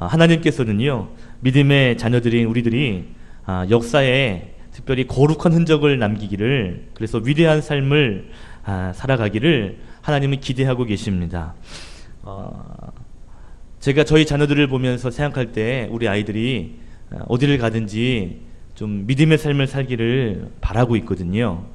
하나님께서는요, 믿음의 자녀들인 우리들이 역사에 특별히 거룩한 흔적을 남기기를, 그래서 위대한 삶을 살아가기를 하나님은 기대하고 계십니다. 제가 저희 자녀들을 보면서 생각할 때 우리 아이들이 어디를 가든지 좀 믿음의 삶을 살기를 바라고 있거든요.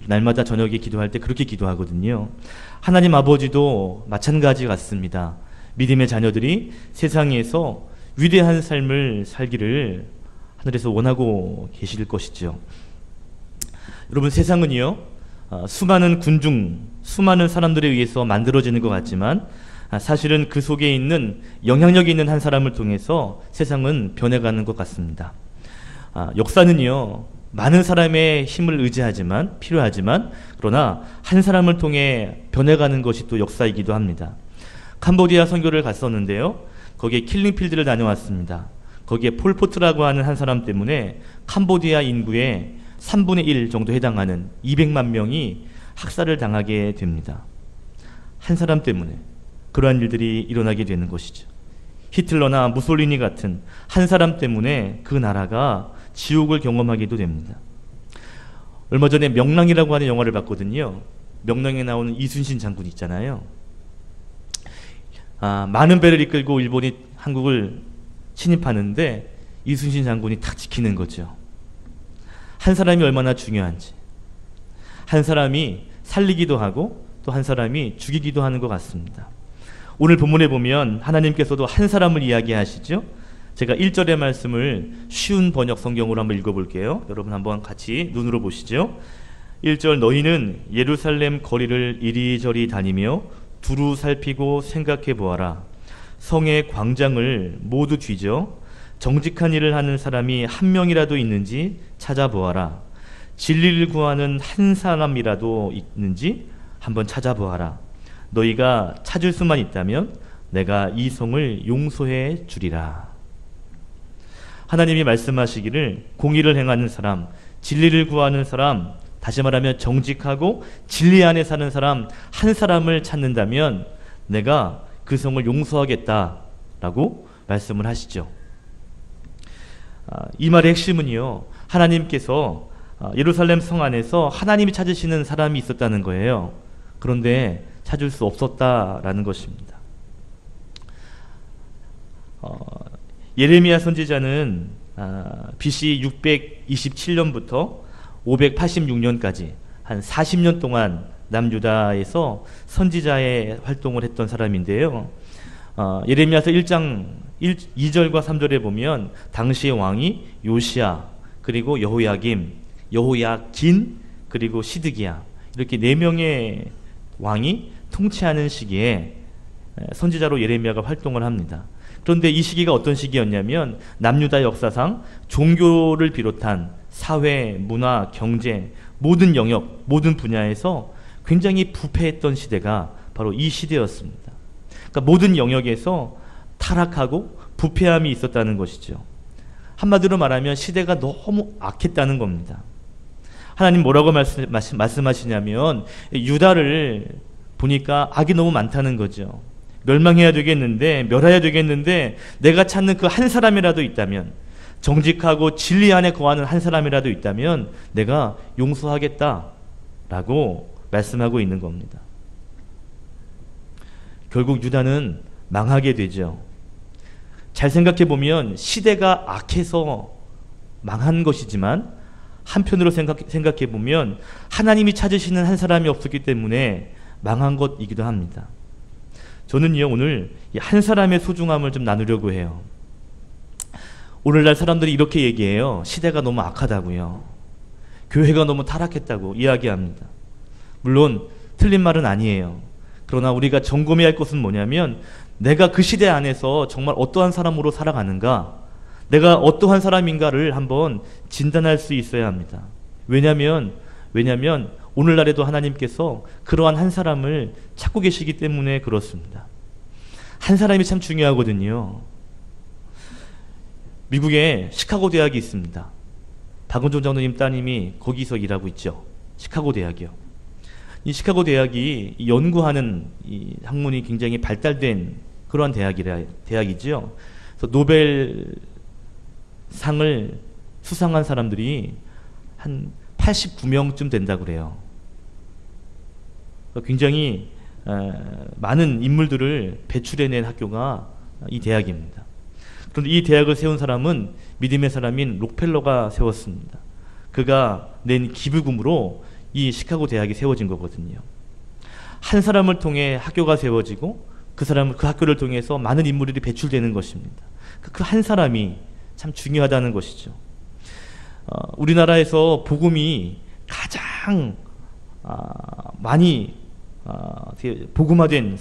날마다 저녁에 기도할 때 그렇게 기도하거든요. 하나님 아버지도 마찬가지 같습니다. 믿음의 자녀들이 세상에서 위대한 삶을 살기를 하늘에서 원하고 계실 것이죠. 여러분, 세상은요, 수많은 군중, 수많은 사람들에 의해서 만들어지는 것 같지만 사실은 그 속에 있는 영향력이 있는 한 사람을 통해서 세상은 변해가는 것 같습니다. 역사는요, 많은 사람의 힘을 필요하지만 그러나 한 사람을 통해 변해가는 것이 또 역사이기도 합니다. 캄보디아 선교를 갔었는데요, 거기에 킬링필드를 다녀왔습니다. 거기에 폴포트라고 하는 한 사람 때문에 캄보디아 인구의 3분의 1 정도 해당하는 200만 명이 학살을 당하게 됩니다. 한 사람 때문에 그러한 일들이 일어나게 되는 것이죠. 히틀러나 무솔리니 같은 한 사람 때문에 그 나라가 지옥을 경험하기도 됩니다. 얼마 전에 명랑이라고 하는 영화를 봤거든요. 명랑에 나오는 이순신 장군 있잖아요. 많은 배를 이끌고 일본이 한국을 침입하는데 이순신 장군이 탁 지키는 거죠. 한 사람이 얼마나 중요한지, 한 사람이 살리기도 하고 또 한 사람이 죽이기도 하는 것 같습니다. 오늘 본문에 보면 하나님께서도 한 사람을 이야기하시죠. 제가 1절의 말씀을 쉬운 번역 성경으로 한번 읽어볼게요. 여러분 한번 같이 눈으로 보시죠. 1절, 너희는 예루살렘 거리를 이리저리 다니며 두루 살피고 생각해 보아라. 성의 광장을 모두 뒤져 정직한 일을 하는 사람이 한 명이라도 있는지 찾아보아라. 진리를 구하는 한 사람이라도 있는지 한번 찾아보아라. 너희가 찾을 수만 있다면 내가 이 성을 용서해 주리라. 하나님이 말씀하시기를 공의를 행하는 사람, 진리를 구하는 사람, 다시 말하면 정직하고 진리 안에 사는 사람 한 사람을 찾는다면 내가 그 성을 용서하겠다라고 말씀을 하시죠. 이 말의 핵심은요, 하나님께서 예루살렘 성 안에서 하나님이 찾으시는 사람이 있었다는 거예요. 그런데 찾을 수 없었다라는 것입니다. 예레미야 선지자는 BC 627년부터 586년까지 한 40년 동안 남유다에서 선지자의 활동을 했던 사람인데요. 예레미야서 1장 2절과 3절에 보면 당시의 왕이 요시야, 그리고 여호야김, 여호야긴, 그리고 시드기야, 이렇게 4명의 왕이 통치하는 시기에 선지자로 예레미야가 활동을 합니다. 그런데 이 시기가 어떤 시기였냐면 남유다 역사상 종교를 비롯한 사회, 문화, 경제, 모든 영역, 모든 분야에서 굉장히 부패했던 시대가 바로 이 시대였습니다. 그러니까 모든 영역에서 타락하고 부패함이 있었다는 것이죠. 한마디로 말하면 시대가 너무 악했다는 겁니다. 하나님 뭐라고 말씀하시냐면 유다를 보니까 악이 너무 많다는 거죠. 멸망해야 되겠는데, 멸해야 되겠는데 내가 찾는 그 한 사람이라도 있다면, 정직하고 진리 안에 거하는 한 사람이라도 있다면 내가 용서하겠다라고 말씀하고 있는 겁니다. 결국 유다는 망하게 되죠. 잘 생각해 보면 시대가 악해서 망한 것이지만 한편으로 생각해 보면 하나님이 찾으시는 한 사람이 없었기 때문에 망한 것이기도 합니다. 저는요, 오늘 한 사람의 소중함을 좀 나누려고 해요. 오늘날 사람들이 이렇게 얘기해요. 시대가 너무 악하다고요. 교회가 너무 타락했다고 이야기합니다. 물론 틀린 말은 아니에요. 그러나 우리가 점검해야 할 것은 뭐냐면 내가 그 시대 안에서 정말 어떠한 사람으로 살아가는가, 내가 어떠한 사람인가를 한번 진단할 수 있어야 합니다. 왜냐하면 오늘날에도 하나님께서 그러한 한 사람을 찾고 계시기 때문에 그렇습니다. 한 사람이 참 중요하거든요. 미국에 시카고 대학이 있습니다. 박은종 장로님 따님이 거기서 일하고 있죠. 시카고 대학이요. 이 시카고 대학이 연구하는 이 학문이 굉장히 발달된 그러한 대학이죠. 그래서 그래서 노벨 상을 수상한 사람들이 한 89명쯤 된다고 그래요. 굉장히 많은 인물들을 배출해낸 학교가 이 대학입니다. 그런데 이 대학을 세운 사람은 믿음의 사람인 록펠러가 세웠습니다. 그가 낸 기부금으로 이 시카고 대학이 세워진 거거든요. 한 사람을 통해 학교가 세워지고 그 학교를 통해서 많은 인물들이 배출되는 것입니다. 그 한 사람이 참 중요하다는 것이죠. 우리나라에서 복음이 가장 많이 복음화된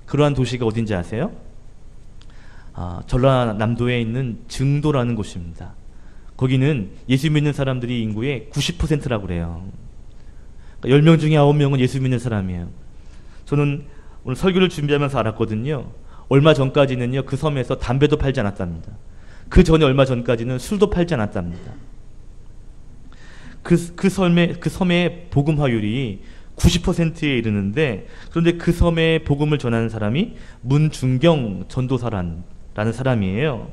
그러한 도시가 어딘지 아세요? 전라남도에 있는 증도라는 곳입니다. 거기는 예수 믿는 사람들이 인구의 90%라고 그래요. 10명 중에 9명은 예수 믿는 사람이에요. 저는 오늘 설교를 준비하면서 알았거든요. 얼마 전까지는요, 그 섬에서 담배도 팔지 않았답니다. 그 전에 얼마 전까지는 술도 팔지 않았답니다. 그 섬의 복음화율이 90%에 이르는데, 그런데 그 섬에 복음을 전하는 사람이 문중경 전도사라는 사람이에요.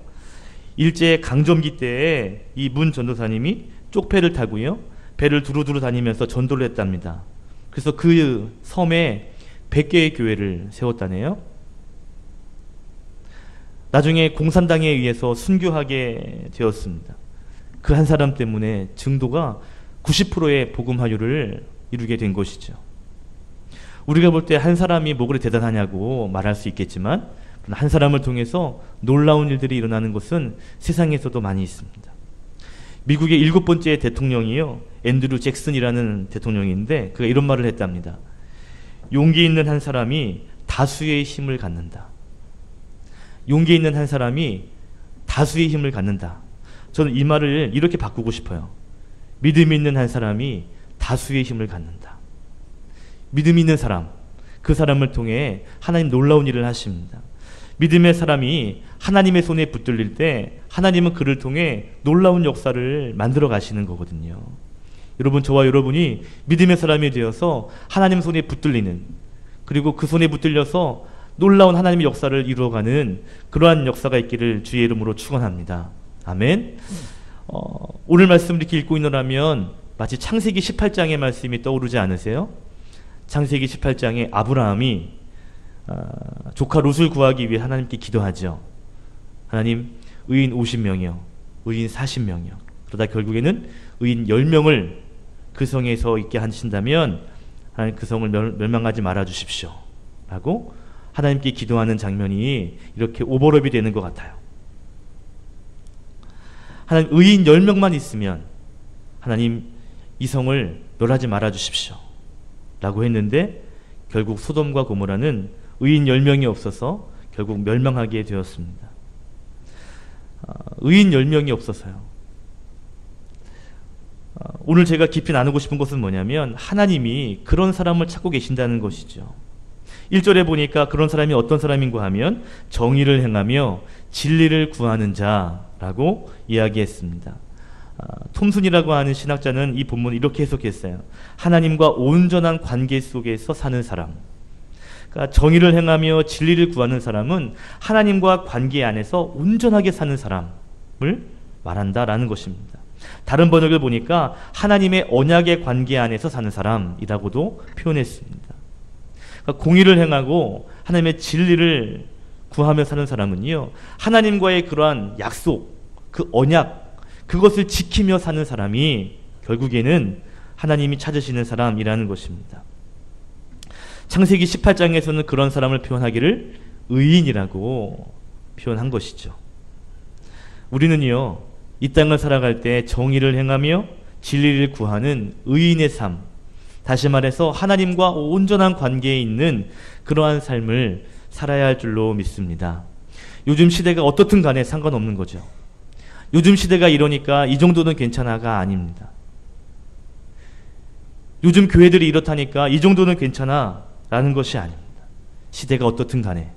일제 강점기 때에 이 문 전도사님이 쪽배를 타고요, 배를 두루두루 다니면서 전도를 했답니다. 그래서 그 섬에 100개의 교회를 세웠다네요. 나중에 공산당에 의해서 순교하게 되었습니다. 그 한 사람 때문에 증도가 90%의 복음화율을 이루게 된 것이죠. 우리가 볼 때 한 사람이 뭐 그리 대단하냐고 말할 수 있겠지만, 한 사람을 통해서 놀라운 일들이 일어나는 것은 세상에서도 많이 있습니다. 미국의 7번째 대통령이요, 앤드류 잭슨이라는 대통령인데, 그가 이런 말을 했답니다. 용기 있는 한 사람이 다수의 힘을 갖는다. 용기 있는 한 사람이 다수의 힘을 갖는다. 저는 이 말을 이렇게 바꾸고 싶어요. 믿음 있는 한 사람이 다수의 힘을 갖는다. 믿음 있는 사람, 그 사람을 통해 하나님 놀라운 일을 하십니다. 믿음의 사람이 하나님의 손에 붙들릴 때 하나님은 그를 통해 놀라운 역사를 만들어 가시는 거거든요. 여러분, 저와 여러분이 믿음의 사람이 되어서 하나님 손에 붙들리는, 그리고 그 손에 붙들려서 놀라운 하나님의 역사를 이루어가는 그러한 역사가 있기를 주의 이름으로 축원합니다. 아멘. 오늘 말씀을 이렇게 읽고 있노라면 마치 창세기 18장의 말씀이 떠오르지 않으세요? 창세기 18장에 아브라함이 조카 롯을 구하기 위해 하나님께 기도하죠. 하나님, 의인 50명이요, 의인 40명이요. 그러다 결국에는 의인 10명을 그 성에서 있게 하신다면 하나님 그 성을 멸망하지 말아 주십시오 라고 하나님께 기도하는 장면이 이렇게 오버랩이 되는 것 같아요. 하나님, 의인 10명만 있으면 하나님 이 성을 멸하지 말아 주십시오 라고 했는데, 결국 소돔과 고모라는 의인 10명이 없어서 결국 멸망하게 되었습니다. 의인 10명이 없어서요. 오늘 제가 깊이 나누고 싶은 것은 뭐냐면, 하나님이 그런 사람을 찾고 계신다는 것이죠. 1절에 보니까 그런 사람이 어떤 사람인가 하면 정의를 행하며 진리를 구하는 자라고 이야기했습니다. 톰슨이라고 하는 신학자는 이 본문을 이렇게 해석했어요. 하나님과 온전한 관계 속에서 사는 사람. 그러니까 정의를 행하며 진리를 구하는 사람은 하나님과 관계 안에서 온전하게 사는 사람을 말한다라는 것입니다. 다른 번역을 보니까 하나님의 언약의 관계 안에서 사는 사람이라고도 표현했습니다. 그러니까 공의를 행하고 하나님의 진리를 구하며 사는 사람은요, 하나님과의 그러한 약속, 그 언약, 그것을 지키며 사는 사람이 결국에는 하나님이 찾으시는 사람이라는 것입니다. 창세기 18장에서는 그런 사람을 표현하기를 의인이라고 표현한 것이죠. 우리는요, 이 땅을 살아갈 때 정의를 행하며 진리를 구하는 의인의 삶, 다시 말해서 하나님과 온전한 관계에 있는 그러한 삶을 살아야 할 줄로 믿습니다. 요즘 시대가 어떻든 간에 상관없는 거죠. 요즘 시대가 이러니까 이 정도는 괜찮아가 아닙니다. 요즘 교회들이 이렇다니까 이 정도는 괜찮아 라는 것이 아닙니다. 시대가 어떻든 간에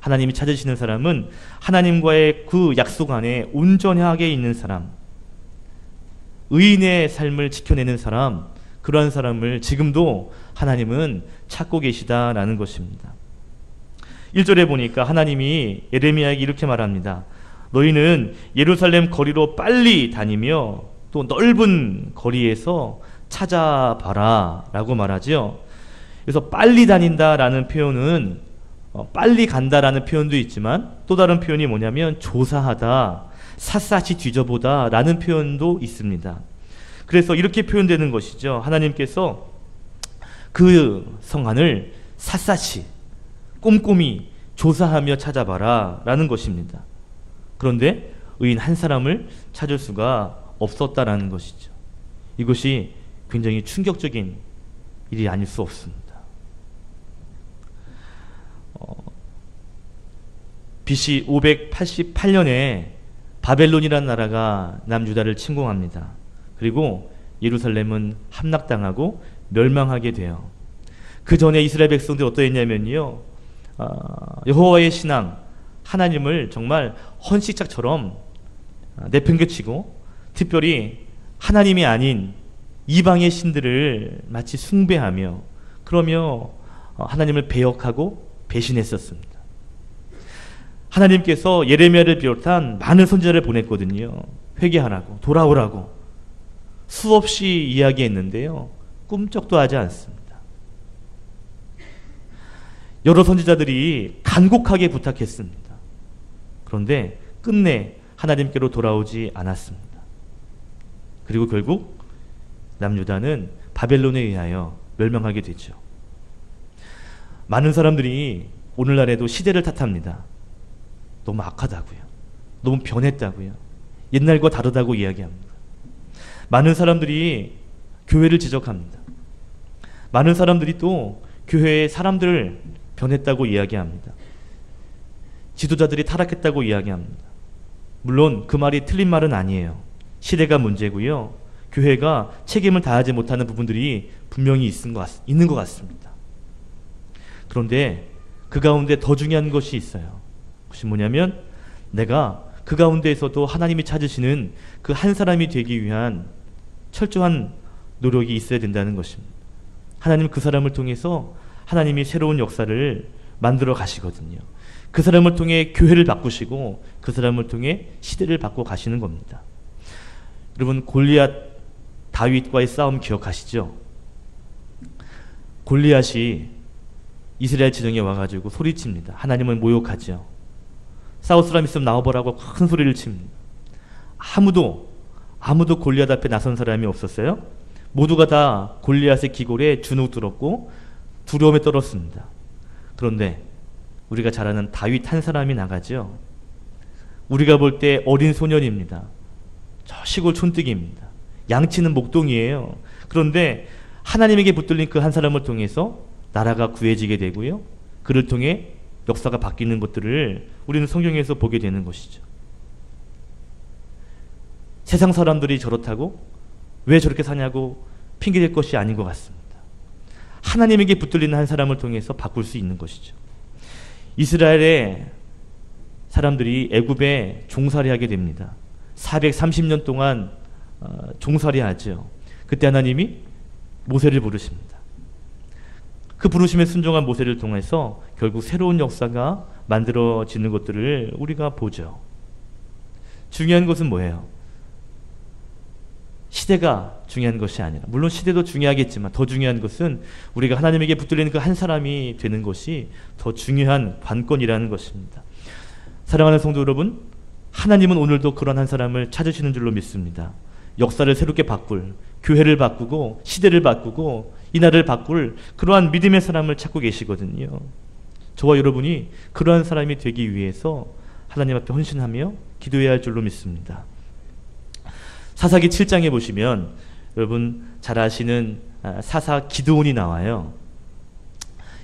하나님이 찾으시는 사람은 하나님과의 그 약속 안에 온전하게 있는 사람, 의인의 삶을 지켜내는 사람, 그러한 사람을 지금도 하나님은 찾고 계시다라는 것입니다. 1절에 보니까 하나님이 예레미야에게 이렇게 말합니다. 너희는 예루살렘 거리로 빨리 다니며 또 넓은 거리에서 찾아봐라 라고 말하죠. 그래서 빨리 다닌다라는 표현은 빨리 간다라는 표현도 있지만 또 다른 표현이 뭐냐면 조사하다, 샅샅이 뒤져보다 라는 표현도 있습니다. 그래서 이렇게 표현되는 것이죠. 하나님께서 그 성안을 샅샅이 꼼꼼히 조사하며 찾아봐라 라는 것입니다. 그런데 의인 한 사람을 찾을 수가 없었다라는 것이죠. 이것이 굉장히 충격적인 일이 아닐 수 없습니다. BC 588년에 바벨론이라는 나라가 남유다를 침공합니다. 그리고 예루살렘은 함락당하고 멸망하게 돼요. 그 전에 이스라엘 백성들이 어떠했냐면요, 여호와의 신앙, 하나님을 정말 헌식짝처럼 내팽개치고 특별히 하나님이 아닌 이방의 신들을 마치 숭배하며 그러며 하나님을 배역하고 배신했었습니다. 하나님께서 예레미야를 비롯한 많은 선지자를 보냈거든요. 회개하라고, 돌아오라고 수없이 이야기했는데요, 꿈쩍도 하지 않습니다. 여러 선지자들이 간곡하게 부탁했습니다. 그런데 끝내 하나님께로 돌아오지 않았습니다. 그리고 결국 남유다는 바벨론에 의하여 멸망하게 되죠. 많은 사람들이 오늘날에도 시대를 탓합니다. 너무 악하다고요. 너무 변했다고요. 옛날과 다르다고 이야기합니다. 많은 사람들이 교회를 지적합니다. 많은 사람들이 또 교회의 사람들을 변했다고 이야기합니다. 지도자들이 타락했다고 이야기합니다. 물론 그 말이 틀린 말은 아니에요. 시대가 문제고요, 교회가 책임을 다하지 못하는 부분들이 분명히 있는 것 같습니다. 그런데 그 가운데 더 중요한 것이 있어요. 그것이 뭐냐면 내가 그 가운데에서도 하나님이 찾으시는 그 한 사람이 되기 위한 철저한 노력이 있어야 된다는 것입니다. 하나님 그 사람을 통해서 하나님이 새로운 역사를 만들어 가시거든요. 그 사람을 통해 교회를 바꾸시고 그 사람을 통해 시대를 바꿔 가시는 겁니다. 여러분, 골리앗 다윗과의 싸움 기억하시죠? 골리앗이 이스라엘 지정에 와가지고 소리칩니다. 하나님을 모욕하죠. 싸울 사람 있으면 나와보라고 큰 소리를 칩니다. 아무도 골리앗 앞에 나선 사람이 없었어요. 모두가 다 골리앗의 기골에 주눅 들었고 두려움에 떨었습니다. 그런데 우리가 잘 아는 다윗 한 사람이 나가죠. 우리가 볼 때 어린 소년입니다. 저 시골 촌뜨기입니다. 양치는 목동이에요. 그런데 하나님에게 붙들린 그 한 사람을 통해서 나라가 구해지게 되고요, 그를 통해 역사가 바뀌는 것들을 우리는 성경에서 보게 되는 것이죠. 세상 사람들이 저렇다고 왜 저렇게 사냐고 핑계댈 것이 아닌 것 같습니다. 하나님에게 붙들리는 한 사람을 통해서 바꿀 수 있는 것이죠. 이스라엘의 사람들이 애굽에 종살이하게 됩니다. 430년 동안 종살이하죠. 그때 하나님이 모세를 부르십니다. 그 부르심에 순종한 모세를 통해서 결국 새로운 역사가 만들어지는 것들을 우리가 보죠. 중요한 것은 뭐예요? 시대가 중요한 것이 아니라, 물론 시대도 중요하겠지만 더 중요한 것은 우리가 하나님에게 붙들리는 그 한 사람이 되는 것이 더 중요한 관건이라는 것입니다. 사랑하는 성도 여러분, 하나님은 오늘도 그런 한 사람을 찾으시는 줄로 믿습니다. 역사를 새롭게 바꿀, 교회를 바꾸고 시대를 바꾸고 이 나라를 바꿀 그러한 믿음의 사람을 찾고 계시거든요. 저와 여러분이 그러한 사람이 되기 위해서 하나님 앞에 헌신하며 기도해야 할 줄로 믿습니다. 사사기 7장에 보시면 여러분 잘 아시는 사사 기드온이 나와요.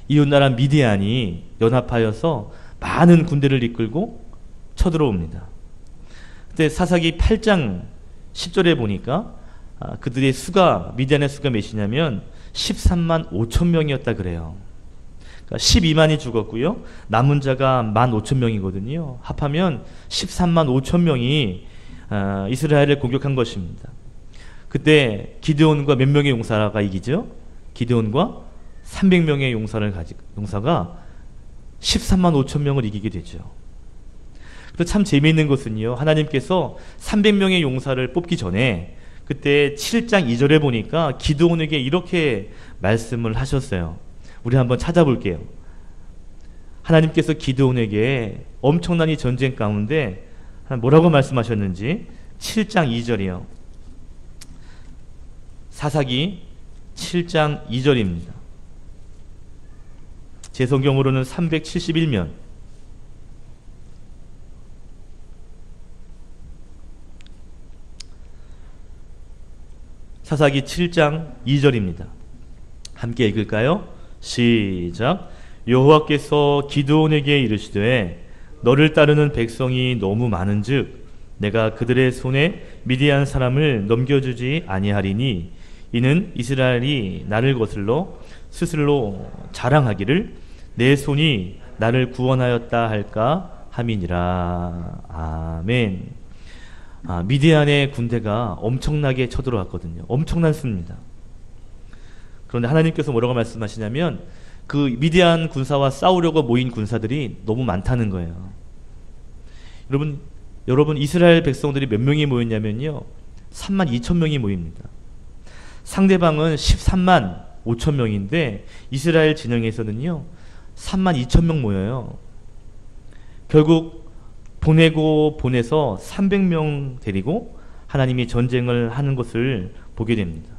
이웃나라 미디안이 연합하여서 많은 군대를 이끌고 쳐들어옵니다. 그때 사사기 8장 10절에 보니까 그들의 수가, 미디안의 수가 몇이냐면 13만 5천 명이었다 그래요. 그러니까 12만이 죽었고요, 남은 자가 15,000명이거든요. 합하면 13만 5천 명이 이스라엘을 공격한 것입니다. 그때 기드온과 몇 명의 용사가 이기죠? 기드온과 300명의 용사가 13만 5천 명을 이기게 되죠. 그리고 참 재미있는 것은요, 하나님께서 300명의 용사를 뽑기 전에 그때 7장 2절에 보니까 기드온에게 이렇게 말씀을 하셨어요. 우리 한번 찾아볼게요. 하나님께서 기드온에게 엄청난 이 전쟁 가운데 뭐라고 말씀하셨는지 7장 2절이요. 사사기 7장 2절입니다. 제 성경으로는 371면. 사사기 7장 2절입니다. 함께 읽을까요? 시작. 여호와께서 기드온에게 이르시되 너를 따르는 백성이 너무 많은즉 내가 그들의 손에 미디안 사람을 넘겨주지 아니하리니 이는 이스라엘이 나를 거슬러 스스로 자랑하기를 내 손이 나를 구원하였다 할까 함이니라. 아멘. 미디안의 군대가 엄청나게 쳐들어왔거든요. 엄청난 수입니다. 그런데 하나님께서 뭐라고 말씀하시냐면 그 미디안 군사와 싸우려고 모인 군사들이 너무 많다는 거예요. 여러분 이스라엘 백성들이 몇 명이 모였냐면요, 3만 2천 명이 모입니다. 상대방은 13만 5천 명인데 이스라엘 진영에서는요 3만 2천 명 모여요. 결국 보내서 300명 데리고 하나님이 전쟁을 하는 것을 보게 됩니다.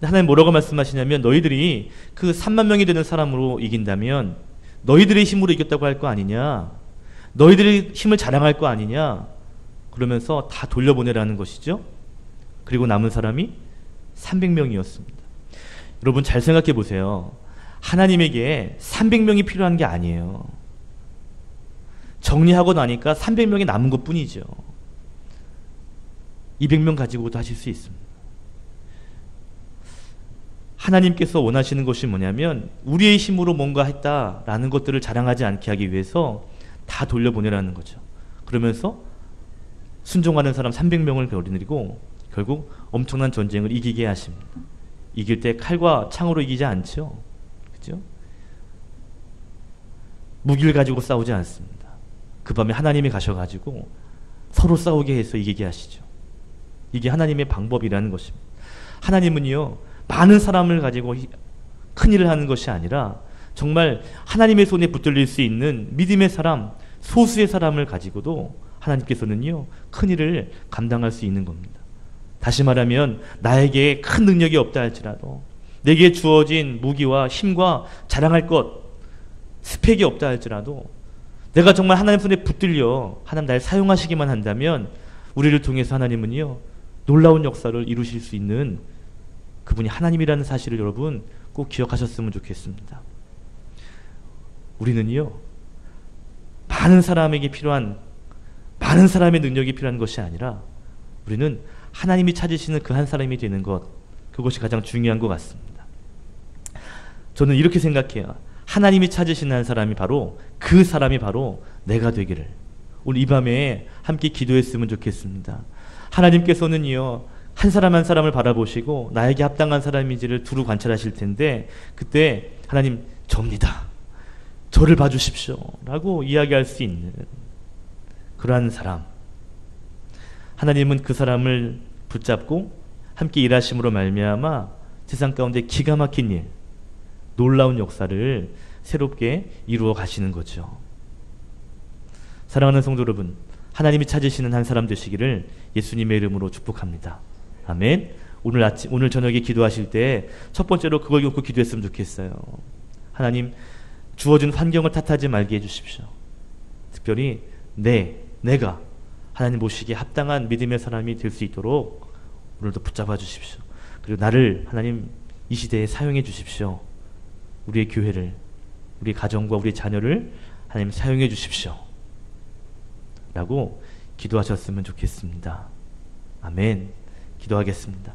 하나님 뭐라고 말씀하시냐면 너희들이 그 3만 명이 되는 사람으로 이긴다면 너희들의 힘으로 이겼다고 할 거 아니냐, 너희들의 힘을 자랑할 거 아니냐, 그러면서 다 돌려보내라는 것이죠. 그리고 남은 사람이 300명이었습니다. 여러분 잘 생각해 보세요. 하나님에게 300명이 필요한 게 아니에요. 정리하고 나니까 300명이 남은 것 뿐이죠. 200명 가지고도 하실 수 있습니다. 하나님께서 원하시는 것이 뭐냐면 우리의 힘으로 뭔가 했다라는 것들을 자랑하지 않게 하기 위해서 다 돌려보내라는 거죠. 그러면서 순종하는 사람 300명을 거느리고 결국 엄청난 전쟁을 이기게 하십니다. 이길 때 칼과 창으로 이기지 않죠. 그죠? 무기를 가지고 싸우지 않습니다. 그 밤에 하나님이 가셔가지고 서로 싸우게 해서 이기게 하시죠. 이게 하나님의 방법이라는 것입니다. 하나님은요 많은 사람을 가지고 큰일을 하는 것이 아니라 정말 하나님의 손에 붙들릴 수 있는 믿음의 사람, 소수의 사람을 가지고도 하나님께서는요 큰일을 감당할 수 있는 겁니다. 다시 말하면 나에게 큰 능력이 없다 할지라도, 내게 주어진 무기와 힘과 자랑할 것, 스펙이 없다 할지라도 내가 정말 하나님 손에 붙들려 하나님 날 사용하시기만 한다면 우리를 통해서 하나님은요 놀라운 역사를 이루실 수 있는 그분이 하나님이라는 사실을 여러분 꼭 기억하셨으면 좋겠습니다. 우리는요 많은 사람에게 필요한, 많은 사람의 능력이 필요한 것이 아니라 우리는 하나님이 찾으시는 그 한 사람이 되는 것, 그것이 가장 중요한 것 같습니다. 저는 이렇게 생각해요. 하나님이 찾으시는 한 사람이 바로 그 사람이 바로 내가 되기를 오늘 이 밤에 함께 기도했으면 좋겠습니다. 하나님께서는요 한 사람 한 사람을 바라보시고 나에게 합당한 사람인지를 두루 관찰하실 텐데 그때 하나님 접니다, 저를 봐주십시오 라고 이야기할 수 있는 그러한 사람, 하나님은 그 사람을 붙잡고 함께 일하심으로 말미암아 세상 가운데 기가 막힌 일, 놀라운 역사를 새롭게 이루어 가시는 거죠. 사랑하는 성도 여러분, 하나님이 찾으시는 한 사람 되시기를 예수님의 이름으로 축복합니다. 아멘. 오늘 저녁에 기도하실 때 첫 번째로 그걸 놓고 기도했으면 좋겠어요. 하나님, 주어진 환경을 탓하지 말게 해주십시오. 특별히 내가 하나님 보시기에 합당한 믿음의 사람이 될 수 있도록 오늘도 붙잡아 주십시오. 그리고 나를 하나님 이 시대에 사용해 주십시오. 우리의 교회를, 우리 가정과 우리 자녀를 하나님 사용해 주십시오 라고 기도하셨으면 좋겠습니다. 아멘. 기도하겠습니다.